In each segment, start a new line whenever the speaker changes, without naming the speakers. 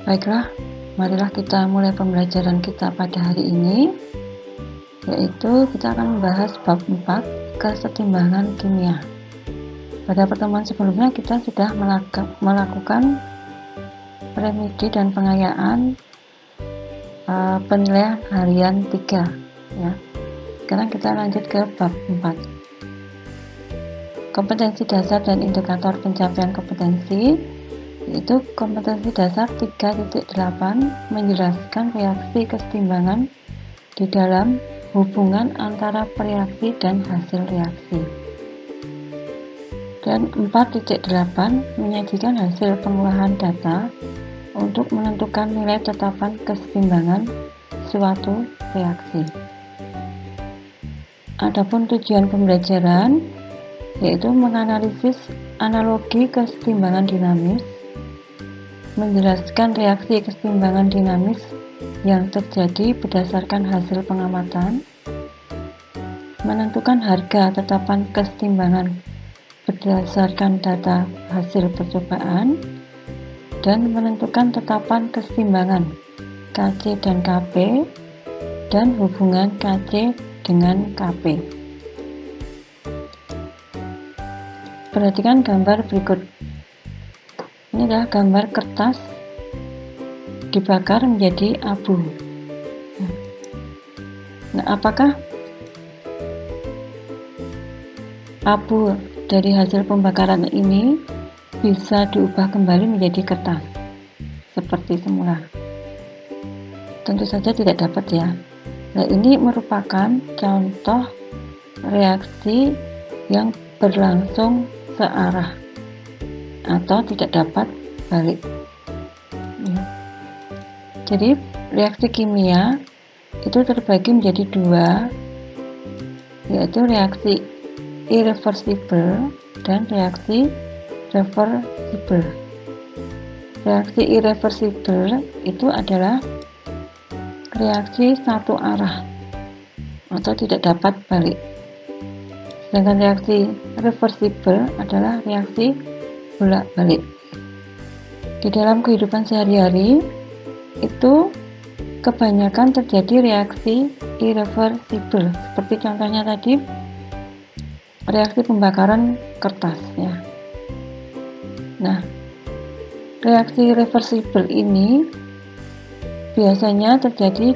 Baiklah, marilah kita mulai pembelajaran kita pada hari ini, yaitu kita akan membahas bab 4, kesetimbangan kimia. Pada pertemuan sebelumnya kita sudah melakukan remedi dan pengayaan penilaian harian 3 ya. Sekarang kita lanjut ke bab 4. Kompetensi dasar dan indikator pencapaian kompetensi, yaitu kompetensi dasar 3.8 menjelaskan reaksi kesetimbangan di dalam hubungan antara reaksi dan hasil reaksi. Dan 4.8 menyajikan hasil pengolahan data untuk menentukan nilai tetapan kesetimbangan suatu reaksi. Adapun tujuan pembelajaran yaitu menganalisis analogi kesetimbangan dinamis, menjelaskan reaksi kesetimbangan dinamis yang terjadi berdasarkan hasil pengamatan, menentukan harga tetapan kesetimbangan berdasarkan data hasil percobaan, dan menentukan tetapan kesetimbangan KC dan KP dan hubungan KC dengan KP. Perhatikan gambar berikut. Ini adalah gambar kertas dibakar menjadi abu. Nah, apakah abu dari hasil pembakaran ini bisa diubah kembali menjadi kertas seperti semula? Tentu saja tidak dapat ya. Nah, ini merupakan contoh reaksi yang berlangsung searah atau tidak dapat balik. Jadi reaksi kimia itu terbagi menjadi dua, yaitu reaksi irreversible dan reaksi reversible. Reaksi irreversible itu adalah reaksi satu arah atau tidak dapat balik. Sedangkan reaksi reversible adalah reaksi bolak-balik. Di dalam kehidupan sehari-hari itu kebanyakan terjadi reaksi irreversible, seperti contohnya tadi reaksi pembakaran kertas ya. Nah, reaksi reversible ini biasanya terjadi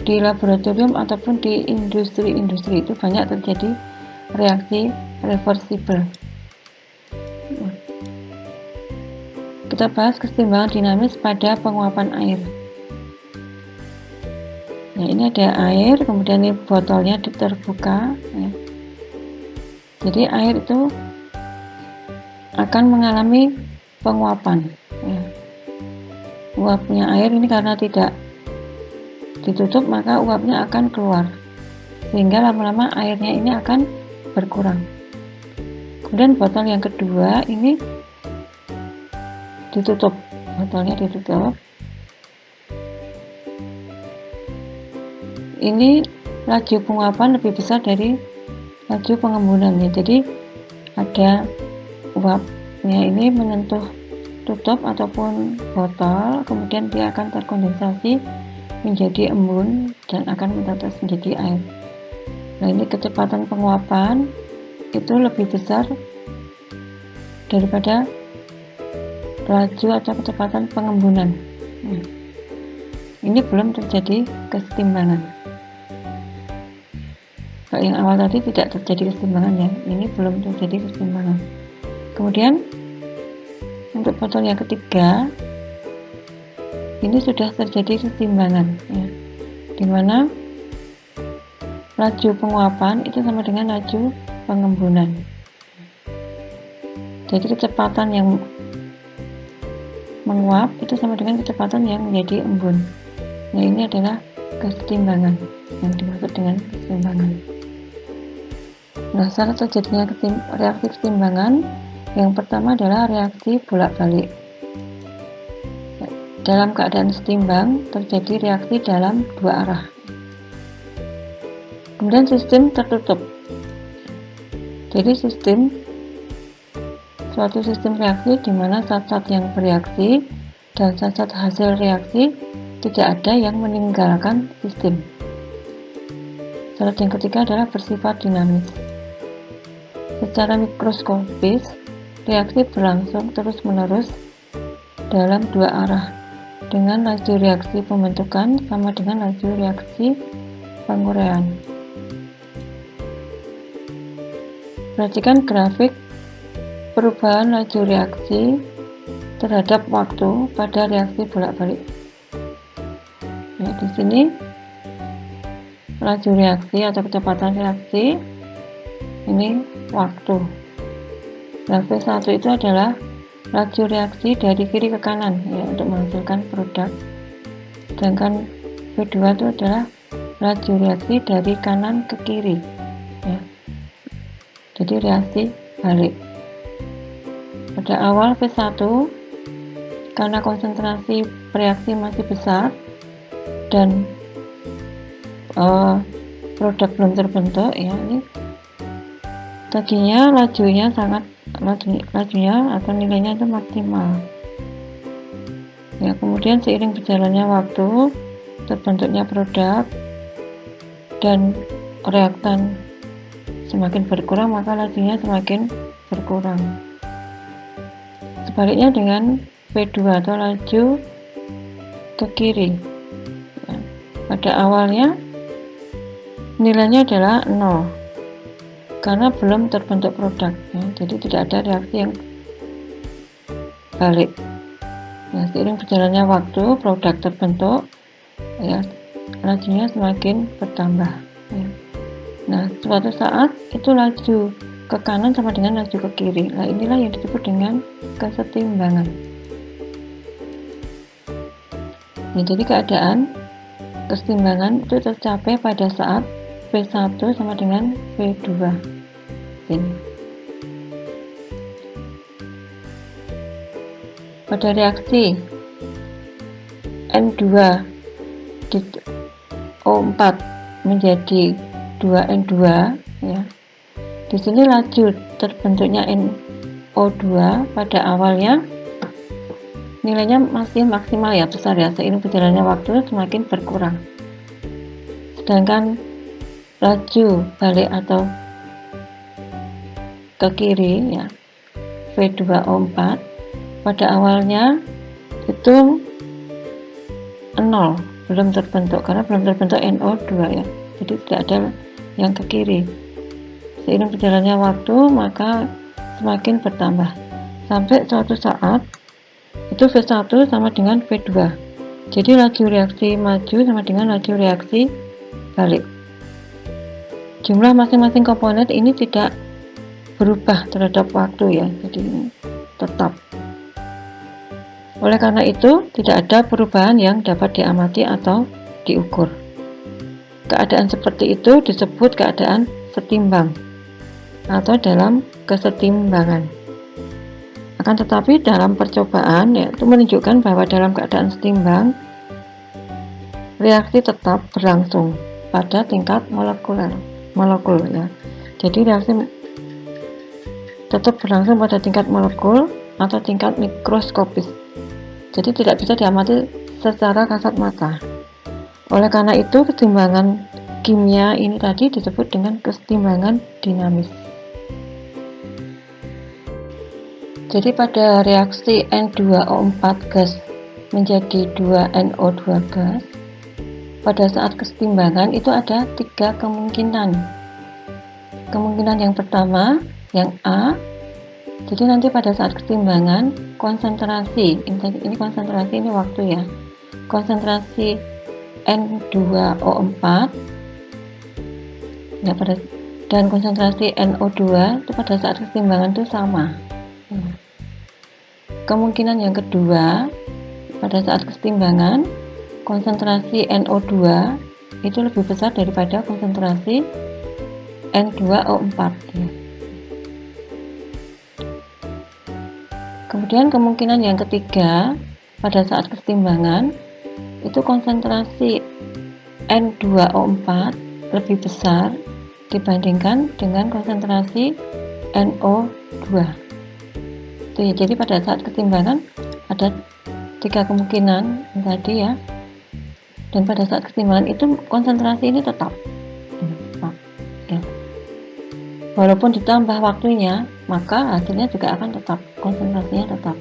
di laboratorium ataupun di industri-industri, itu banyak terjadi reaksi reversible. Kita bahas kesetimbangan dinamis pada penguapan air. Nah, ini ada air, kemudian ini botolnya terbuka ya. Jadi air itu akan mengalami penguapan ya. Uapnya air ini karena tidak ditutup, maka uapnya akan keluar, sehingga lama-lama airnya ini akan berkurang. Kemudian botol yang kedua ini ditutup, botolnya ditutup. Ini laju penguapan lebih besar dari laju pengembunannya, jadi ada uapnya ini menyentuh tutup ataupun botol, kemudian dia akan terkondensasi menjadi embun dan akan menetes menjadi air. Nah, ini kecepatan penguapan itu lebih besar daripada laju atau kecepatan pengembunan. Ini belum terjadi kesetimbangan. Kalau yang awal tadi tidak terjadi kesetimbangan ya, ini belum terjadi kesetimbangan. Kemudian untuk botol yang ketiga ini sudah terjadi kesetimbangan ya, dimana laju penguapan itu sama dengan laju pengembunan. Jadi kecepatan yang menguap itu sama dengan kecepatan yang menjadi embun. Nah, ini adalah kesetimbangan yang dimaksud dengan kesetimbangan. Nah, syarat terjadinya reaksi kesetimbangan yang pertama adalah reaksi bolak-balik. Dalam keadaan setimbang terjadi reaksi dalam dua arah. Kemudian sistem tertutup. Jadi sistem suatu sistem reaksi di mana zat-zat yang bereaksi dan zat-zat hasil reaksi tidak ada yang meninggalkan sistem. Syarat yang ketiga adalah bersifat dinamis. Secara mikroskopis, reaksi berlangsung terus-menerus dalam dua arah, dengan laju reaksi pembentukan sama dengan laju reaksi penguraian. Perhatikan grafik perubahan laju reaksi terhadap waktu pada reaksi bolak-balik. Ya, di sini laju reaksi atau kecepatan reaksi, ini waktu. Nah, V1 itu adalah laju reaksi dari kiri ke kanan ya, untuk menghasilkan produk. Sedangkan V2 itu adalah laju reaksi dari kanan ke kiri ya. Jadi reaksi balik. Pada awal V1, karena konsentrasi reaksi masih besar dan produk belum terbentuk ya, ini tadinya lajunya atau nilainya itu maksimal ya. Kemudian seiring berjalannya waktu, terbentuknya produk dan reaktan semakin berkurang, maka lajunya semakin berkurang. Sebaliknya dengan V2 atau laju ke kiri ya. Pada awalnya nilainya adalah 0 karena belum terbentuk produk ya. Jadi tidak ada reaksi yang balik. Nah, seiring berjalannya waktu, produk terbentuk ya, lajunya semakin bertambah ya. Nah, suatu saat itu laju ke kanan sama dengan laju ke kiri. Nah, inilah yang disebut dengan kesetimbangan. Nah, jadi keadaan kesetimbangan itu tercapai pada saat V1 sama dengan V2 ini. Pada reaksi N2 di O4 menjadi 2N2 ya. Di sini laju terbentuknya NO2 pada awalnya nilainya masih maksimal ya, besar ya. Seiring berjalannya waktu semakin berkurang. Sedangkan laju balik atau ke kiri ya, V2O4 pada awalnya itu 0, belum terbentuk karena belum terbentuk NO2 ya. Jadi tidak ada yang ke kiri. Seiring berjalannya waktu maka semakin bertambah sampai suatu saat itu V1 sama dengan V2. Jadi laju reaksi maju sama dengan laju reaksi balik. Jumlah masing-masing komponen ini tidak berubah terhadap waktu ya, jadi tetap. Oleh karena itu tidak ada perubahan yang dapat diamati atau diukur. Keadaan seperti itu disebut keadaan setimbang atau dalam kesetimbangan. Akan tetapi dalam percobaan yaitu menunjukkan bahwa dalam keadaan setimbang reaksi tetap berlangsung pada tingkat molekul ya. Jadi reaksi tetap berlangsung pada tingkat molekul atau tingkat mikroskopis. Jadi tidak bisa diamati secara kasat mata. Oleh karena itu kesetimbangan kimia ini tadi disebut dengan kesetimbangan dinamis. Jadi pada reaksi N2O4 gas menjadi 2NO2 gas, pada saat kesetimbangan itu ada 3 kemungkinan. Kemungkinan yang pertama, yang A, jadi nanti pada saat kesetimbangan konsentrasi, ini konsentrasi, ini waktu ya, konsentrasi N2O4 ya, dan konsentrasi NO2 itu pada saat kesetimbangan itu sama. Kemungkinan yang kedua, pada saat kesetimbangan konsentrasi NO2 itu lebih besar daripada konsentrasi N2O4 ya. Kemudian kemungkinan yang ketiga, pada saat kesetimbangan itu konsentrasi N2O4 lebih besar dibandingkan dengan konsentrasi NO2. Jadi pada saat keseimbangan ada 3 kemungkinan tadi ya, dan pada saat keseimbangan itu konsentrasi ini tetap ya. Walaupun ditambah waktunya, maka hasilnya juga akan tetap, konsentrasinya tetap.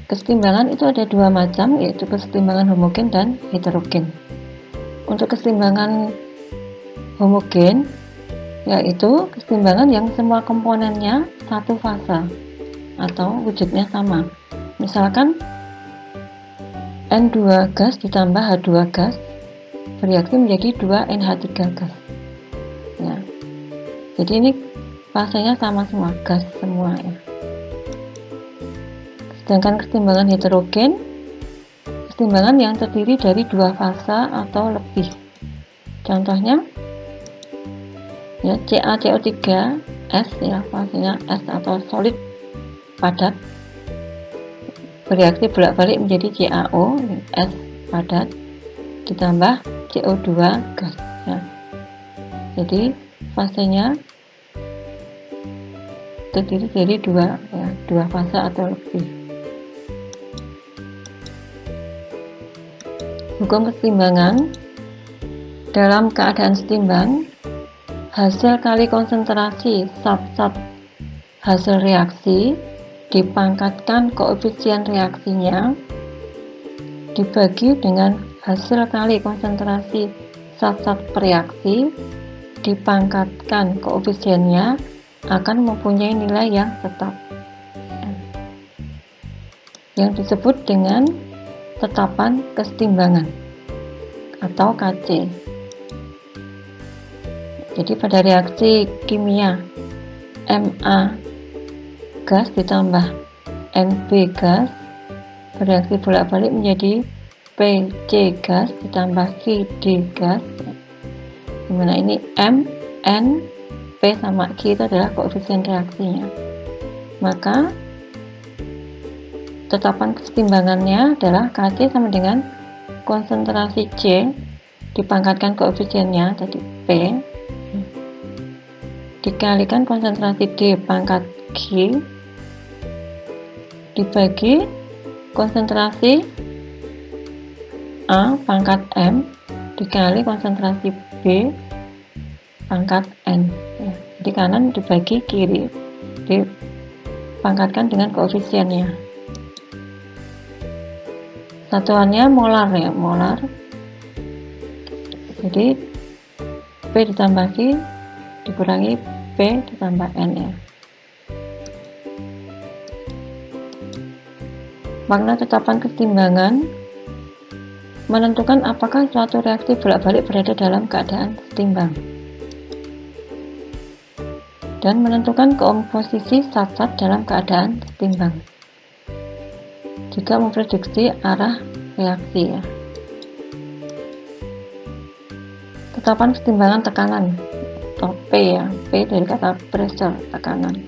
Keseimbangan itu ada 2 macam, yaitu keseimbangan homogen dan heterogen. Untuk keseimbangan homogen, yaitu keseimbangan yang semua komponennya satu fase atau wujudnya sama. Misalkan N2 gas ditambah H2 gas bereaksi menjadi 2NH3 gas. Ya. Jadi ini fasenya sama semua, gas semua ya. Sedangkan keseimbangan heterogen, keseimbangan yang terdiri dari 2 fase atau lebih. Contohnya ya, CaCO3S ya, fasenya S atau solid padat bereaksi bolak-balik menjadi CaO S padat ditambah CO2 gas ya. Jadi fasenya terdiri dari 2 fase atau lebih. Hukum keseimbangan: dalam keadaan setimbang, hasil kali konsentrasi zat-zat hasil reaksi dipangkatkan koefisien reaksinya dibagi dengan hasil kali konsentrasi zat-zat pereaksi dipangkatkan koefisiennya akan mempunyai nilai yang tetap, yang disebut dengan tetapan kesetimbangan atau KC. Jadi pada reaksi kimia Ma gas ditambah Mb gas bereaksi bolak-balik menjadi Pc gas ditambah Qd gas, dimana ini M, N, P sama Q itu adalah koefisien reaksinya. Maka tetapan kesetimbangannya adalah Kc sama dengan konsentrasi C dipangkatkan koefisiennya tadi P dikalikan konsentrasi D pangkat Q dibagi konsentrasi A pangkat M dikali konsentrasi B pangkat N ya. Jadi kanan dibagi kiri dipangkatkan dengan koefisiennya. Satuannya molar ya, molar. Jadi P ditambah Q dikurangi P ditambah N ya. Makna tetapan kesetimbangan menentukan apakah suatu reaksi bolak-balik berada dalam keadaan setimbang dan menentukan komposisi zat-zat dalam keadaan setimbang, juga memprediksi arah reaksi ya. Tetapan kesetimbangan tekanan atau P ya, P dari kata pressure, tekanan.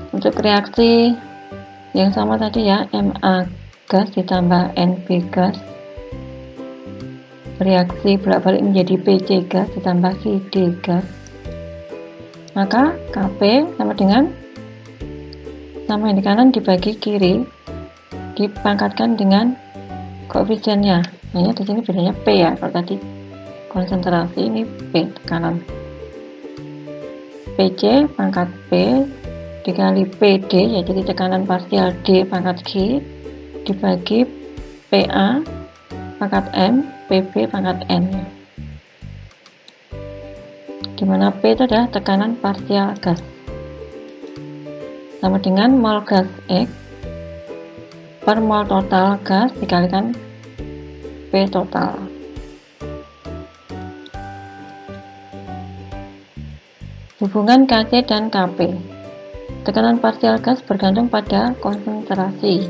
Untuk reaksi yang sama tadi ya, Ma gas ditambah Nb gas bereaksi bolak-balik menjadi Pc gas ditambah Qd gas, maka Kp sama dengan sama yang di kanan dibagi kiri dipangkatkan dengan koefisiennya. Hanya di sini bedanya P ya, kalau tadi konsentrasi ini P tekanan. Pc pangkat P dikali PD ya, jadi tekanan parsial D pangkat Q dibagi PA pangkat M PB pangkat N, dimana P itu adalah tekanan parsial gas, sama dengan mol gas X per mol total gas dikalikan P total. Hubungan Kc dan Kp. Tekanan parsial gas bergantung pada konsentrasi.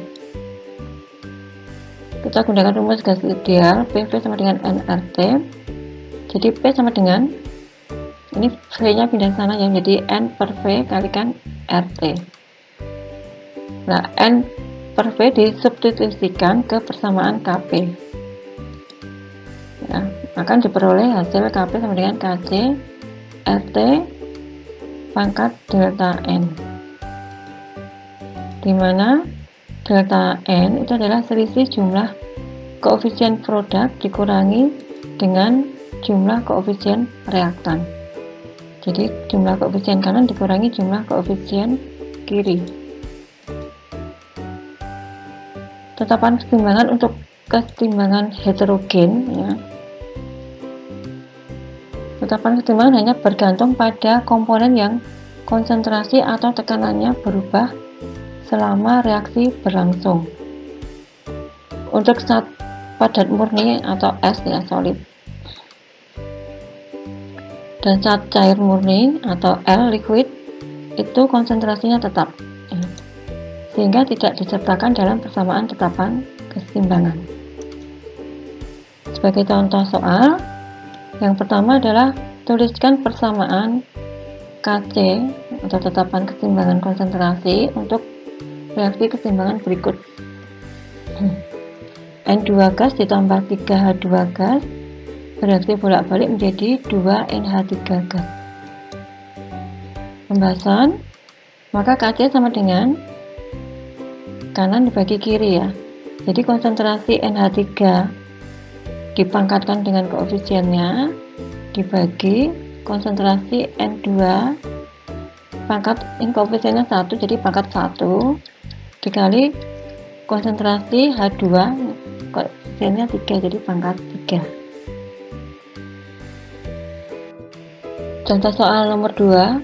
Kita gunakan rumus gas ideal, PV sama dengan nRT. Jadi P sama dengan, ini V nya pindah sana ya, jadi N per V kalikan RT. Nah, N per V disubstitusikan ke persamaan Kp ya, akan diperoleh hasil KP sama dengan KC RT pangkat delta N, di mana delta N itu adalah selisih jumlah koefisien produk dikurangi dengan jumlah koefisien reaktan. Jadi jumlah koefisien kanan dikurangi jumlah koefisien kiri. Tetapan keseimbangan untuk keseimbangan heterogen ya. Tetapan keseimbangan hanya bergantung pada komponen yang konsentrasi atau tekanannya berubah selama reaksi berlangsung. Untuk zat padat murni atau S ya, solid, dan zat cair murni atau L, liquid, itu konsentrasinya tetap ya, sehingga tidak disertakan dalam persamaan tetapan keseimbangan. Sebagai contoh soal, yang pertama adalah tuliskan persamaan KC atau tetapan keseimbangan konsentrasi untuk reaksi keseimbangan berikut. N2 gas ditambah 3H2 gas bereaksi bolak-balik menjadi 2NH3 gas. Pembahasan, maka KC sama dengan kanan dibagi kiri ya. Jadi konsentrasi NH3 dipangkatkan dengan koefisiennya dibagi konsentrasi N2 pangkat, ini koefisiennya 1 jadi pangkat 1 dikali konsentrasi H2 koefisiennya 3 jadi pangkat 3. Contoh soal nomor 2,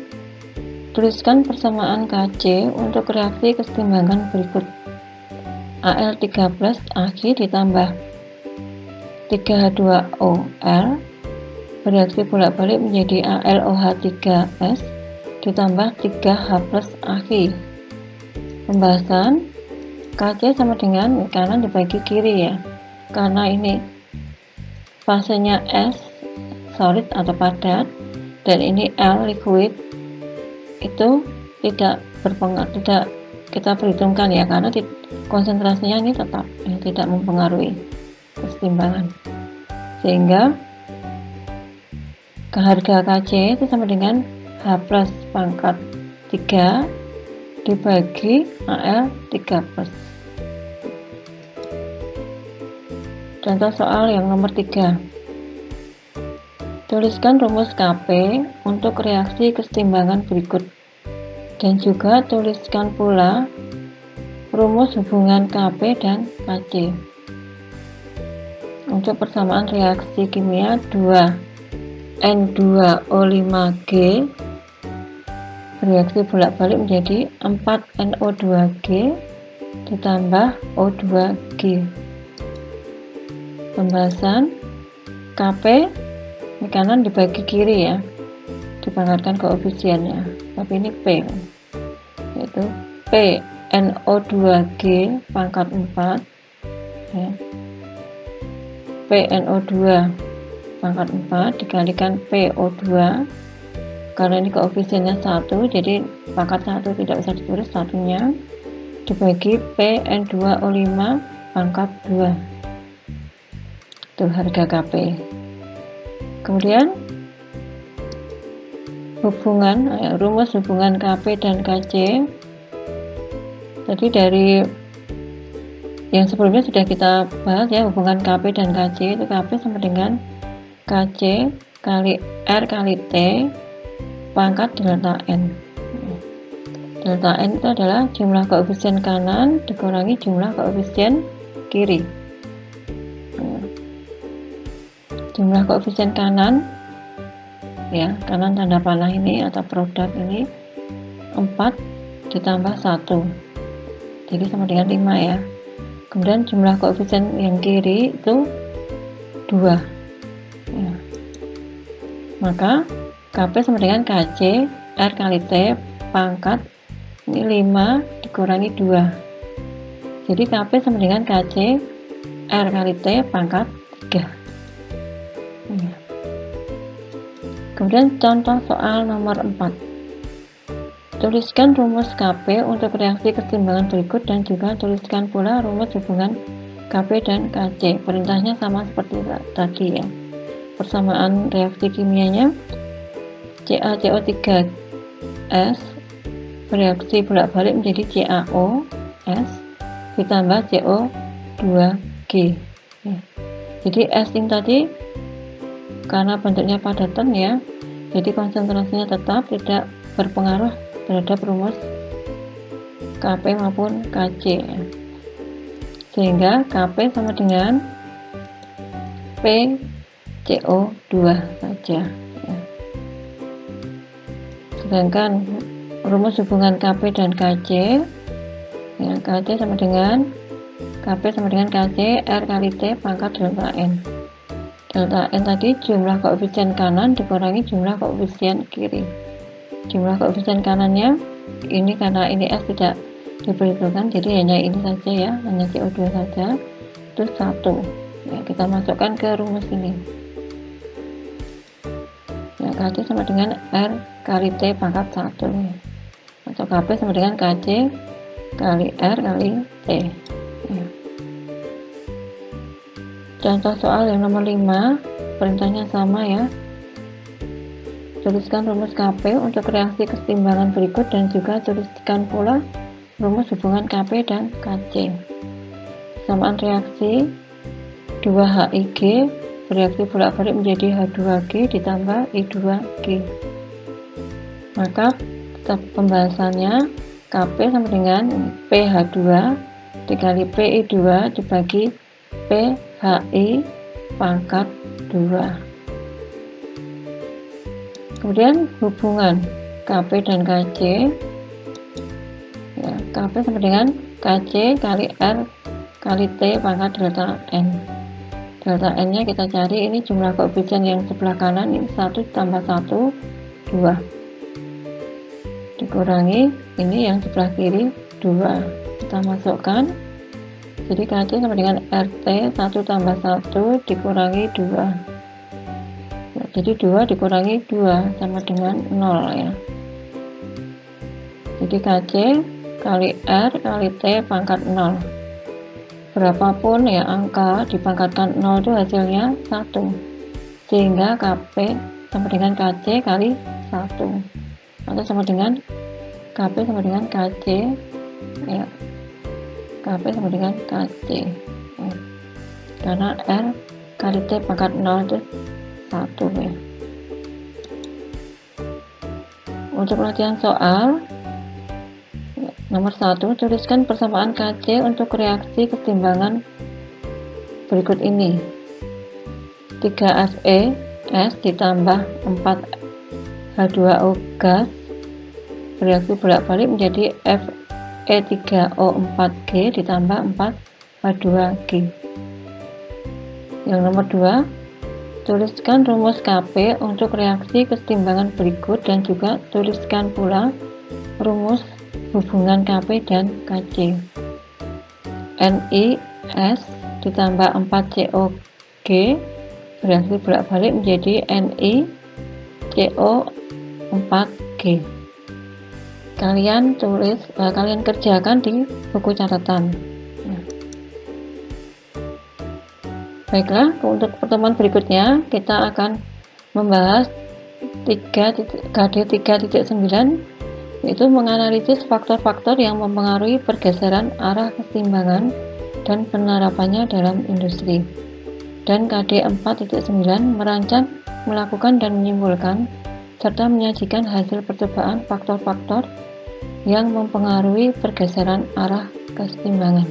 tuliskan persamaan KC untuk reaksi keseimbangan berikut. Al3 plus Ag ditambah 3H2OL bereaksi bolak-balik menjadi AlOH3S ditambah 3H plus Ag. Pembahasan, KC sama dengan kanan dibagi kiri ya, karena ini fasenya S solid atau padat dan ini L liquid, itu tidak berpengaruh, tidak kita perhitungkan ya, karena konsentrasinya ini tetap ya, tidak mempengaruhi keseimbangan, sehingga harga KC itu sama dengan H plus pangkat 3 dibagi Al 3 plus. Contoh soal yang nomor 3, tuliskan rumus KP untuk reaksi keseimbangan berikut dan juga tuliskan pula rumus hubungan KP dan KC untuk persamaan reaksi kimia 2N2O5G bereaksi bolak-balik menjadi 4NO2G ditambah O2G. Pembahasan, KP ini kanan dibagi kiri ya, dipangkatkan koefisiennya, tapi ini P, yaitu P NO2G pangkat 4 ya. PNO2 pangkat 4 dikalikan PO2, karena ini koefisiennya 1 jadi pangkat 1 tidak usah ditulis satunya, dibagi PN2O5 pangkat 2, itu harga KP. Kemudian rumus hubungan KP dan KC tadi dari yang sebelumnya sudah kita bahas ya, hubungan KP dan KC itu KP sama dengan KC kali R kali T pangkat delta N. Delta N itu adalah jumlah koefisien kanan dikurangi jumlah koefisien kiri. Jumlah koefisien kanan ya, kanan tanda panah ini atau produk ini 4 ditambah 1 jadi sama dengan 5 ya. Kemudian jumlah koefisien yang kiri itu 2 ya. Maka KP sama dengan KC R kali T pangkat ini 5 dikurangi 2 jadi KP sama dengan KC R kali T pangkat 3 ya. Kemudian contoh soal nomor 4, tuliskan rumus KP untuk reaksi keseimbangan berikut dan juga tuliskan pula rumus hubungan KP dan KC. Perintahnya sama seperti tadi ya. persamaan reaksi kimianya, CaCO3S bereaksi bolak-balik menjadi CaOS ditambah CO2G. Ya. Jadi S ini tadi karena bentuknya padatan ya, jadi konsentrasinya tetap tidak berpengaruh terhadap rumus Kp maupun Kc, sehingga Kp sama dengan PCO2 saja ya. Sedangkan rumus hubungan Kp dan Kc ya, Kc sama dengan Kc R kali T pangkat delta N. Delta N tadi jumlah koefisien kanan dikurangi jumlah koefisien kiri. Jumlah koefisien kanannya ini karena ini S tidak diperhitungkan, jadi hanya ini saja ya, hanya CO2 saja, itu 1 ya, kita masukkan ke rumus ini ya, Kc sama dengan R kali T pangkat 1 ya. Atau Kp sama dengan Kc kali R kali T ya. Contoh soal yang nomor 5, perintahnya sama ya. Tuliskan rumus Kp untuk reaksi kesetimbangan berikut dan juga tuliskan pula rumus hubungan Kp dan Kc. Persamaan reaksi 2HIG bereaksi bolak-balik menjadi H2G ditambah I2G. Maka pembahasannya Kp sama dengan pH2 dikali Pi2 dibagi PHI pangkat 2. Kemudian hubungan Kp dan Kc ya, Kp sama dengan Kc kali R kali T pangkat delta N. Delta N nya kita cari, ini jumlah koefisien yang sebelah kanan ini 1 tambah 1 2 dikurangi ini yang sebelah kiri 2, kita masukkan, jadi Kc sama dengan RT 1 tambah 1 dikurangi 2 ya, jadi 2 dikurangi 2 sama dengan 0 ya. Jadi Kc kali R kali T pangkat 0, berapapun ya angka dipangkatkan 0 itu hasilnya 1, sehingga Kp sama dengan Kc kali 1 atau sama dengan Kp sama dengan Kc ya, Kp sama dengan Kc ya. Karena R kali T pangkat 0 itu 1 ya. Untuk latihan soal nomor 1, tuliskan persamaan Kc untuk reaksi kesetimbangan berikut ini. 3Fe S ditambah 4H2O gas bereaksi bolak-balik menjadi Fe3O4G ditambah 4H2G. Yang nomor 2, tuliskan rumus Kp untuk reaksi kesetimbangan berikut dan juga tuliskan pula rumus hubungan Kp dan Kc. NiS ditambah 4COG bereaksi bolak-balik menjadi NiCO4G. Kalian kerjakan di buku catatan. Baiklah, untuk pertemuan berikutnya kita akan membahas KD 3.9, yaitu menganalisis faktor-faktor yang mempengaruhi pergeseran arah kesetimbangan dan penerapannya dalam industri. Dan KD 4.9 merancang, melakukan dan menyimpulkan serta menyajikan hasil percobaan faktor-faktor yang mempengaruhi pergeseran arah kesetimbangan.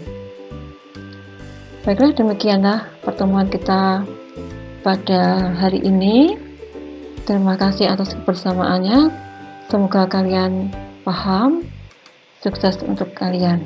Baiklah, demikianlah pertemuan kita pada hari ini. Terima kasih atas kebersamaannya. Semoga kalian paham. Sukses untuk kalian.